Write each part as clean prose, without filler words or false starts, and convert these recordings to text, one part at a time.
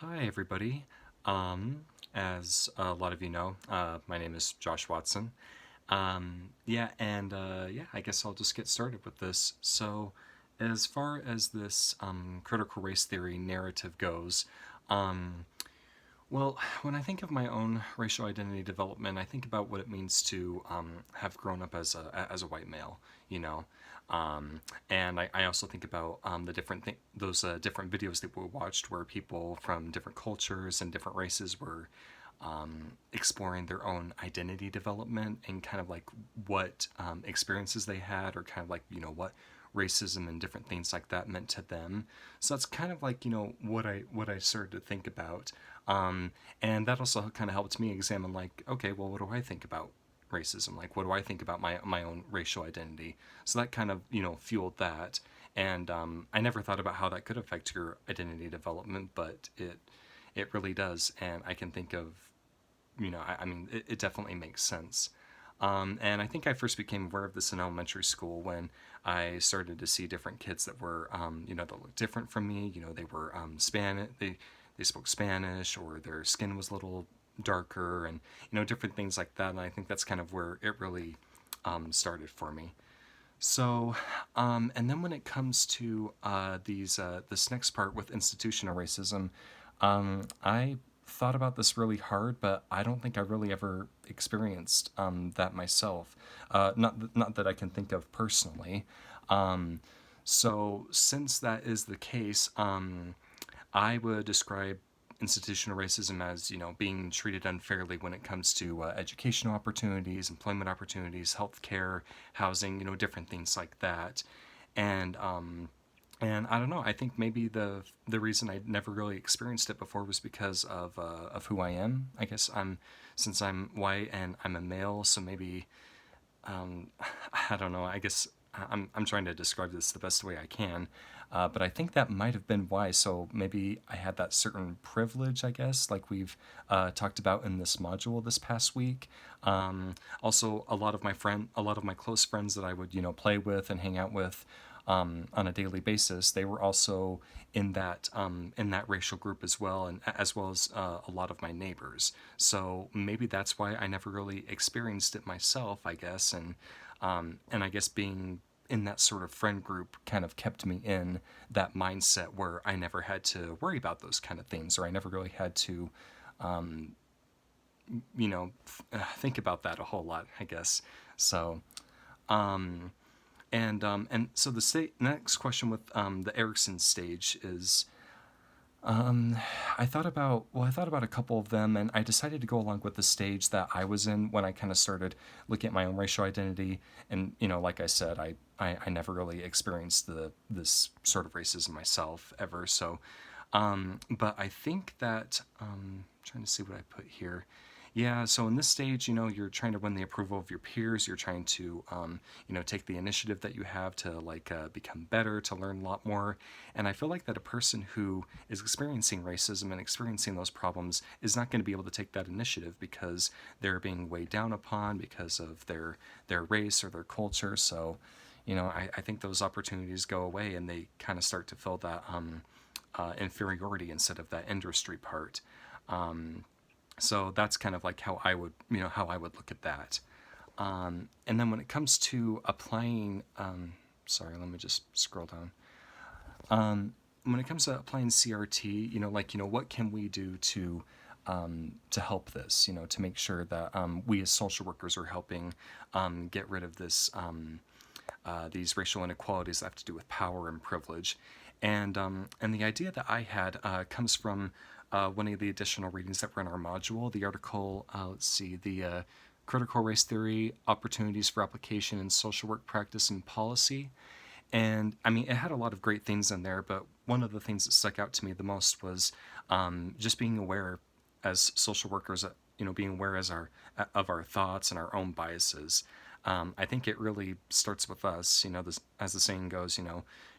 Hi, everybody. As a lot of you know, my name is Josh Watson. I guess I'll just get started with this. So, as far as this critical race theory narrative goes, um, well, when I think of my own racial identity development, I think about what it means to have grown up as a white male, you know, and I also think about the those different videos that we watched where people from different cultures and different races were exploring their own identity development and kind of like what experiences they had, or kind of like what racism and different things like that meant to them. So that's kind of like what I started to think about, and that also kind of helped me examine, like, okay, well, what do I think about racism? Like, what do I think about my own racial identity? So that kind of fueled that, and I never thought about how that could affect your identity development, but it really does, and I can think of I mean, it definitely makes sense. And I think I first became aware of this in elementary school when I started to see different kids that were, that looked different from me. They were Spanish. They spoke Spanish, or their skin was a little darker, and different things like that. And I think that's kind of where it really started for me. So, and then when it comes to this next part with institutional racism, I thought about this really hard, but I don't think I really ever experienced that myself. Not that I can think of personally. Um, so, since that is the case, I would describe institutional racism as being treated unfairly when it comes to educational opportunities, employment opportunities, healthcare, housing, different things like that. And um, and I don't know. I think maybe the reason I never really experienced it before was because of who I am. I guess since I'm white and I'm a male, so maybe um, I don't know. I guess I'm trying to describe this the best way I can, but I think that might have been why. So maybe I had that certain privilege, I guess, like we've talked about in this module this past week. Also, a lot of my close friends that I would play with and hang out with on a daily basis, they were also in that racial group as well, and as well as a lot of my neighbors. So maybe that's why I never really experienced it myself, I guess, and I guess being in that sort of friend group kind of kept me in that mindset where I never had to worry about those kind of things, or I never really had to think about that a whole lot, I guess. So um, and so next question with the Erickson stage is, I thought about a couple of them, and I decided to go along with the stage that I was in when I kind of started looking at my own racial identity. And like I said, I never really experienced this sort of racism myself ever. So, but I think that trying to see what I put here. Yeah, so in this stage, you're trying to win the approval of your peers. You're trying to, take the initiative that you have to like become better, to learn a lot more. And I feel like that a person who is experiencing racism and experiencing those problems is not going to be able to take that initiative because they're being weighed down upon because of their race or their culture. So, I think those opportunities go away, and they kind of start to fill that inferiority instead of that industry part. Um, so that's kind of like how I would look at that. And then when it comes to applying, sorry, let me just scroll down. When it comes to applying CRT, what can we do to help this? To make sure that we as social workers are helping get rid of these racial inequalities that have to do with power and privilege. And the idea that I had comes from one of the additional readings that were in our module. The article, let's see, the Critical Race Theory: Opportunities for Application in Social Work Practice and Policy. And I mean, it had a lot of great things in there, but one of the things that stuck out to me the most was just being aware as social workers, being aware as our of our thoughts and our own biases. I think it really starts with us. As the saying goes,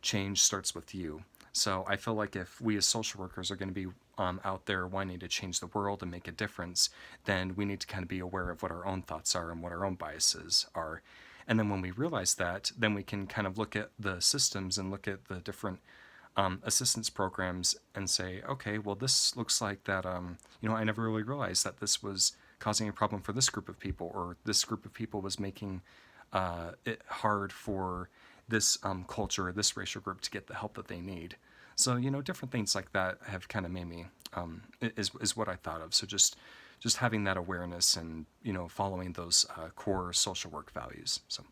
change starts with you. So I feel like if we as social workers are going to be out there wanting to change the world and make a difference, then we need to kind of be aware of what our own thoughts are and what our own biases are. And then when we realize that, then we can kind of look at the systems and look at the different assistance programs and say, okay, well, this looks like that, I never really realized that this was causing a problem for this group of people, or this group of people was making it hard for this culture, this racial group to get the help that they need. So, different things like that have kind of made me, is what I thought of. So just having that awareness and, following those core social work values. So.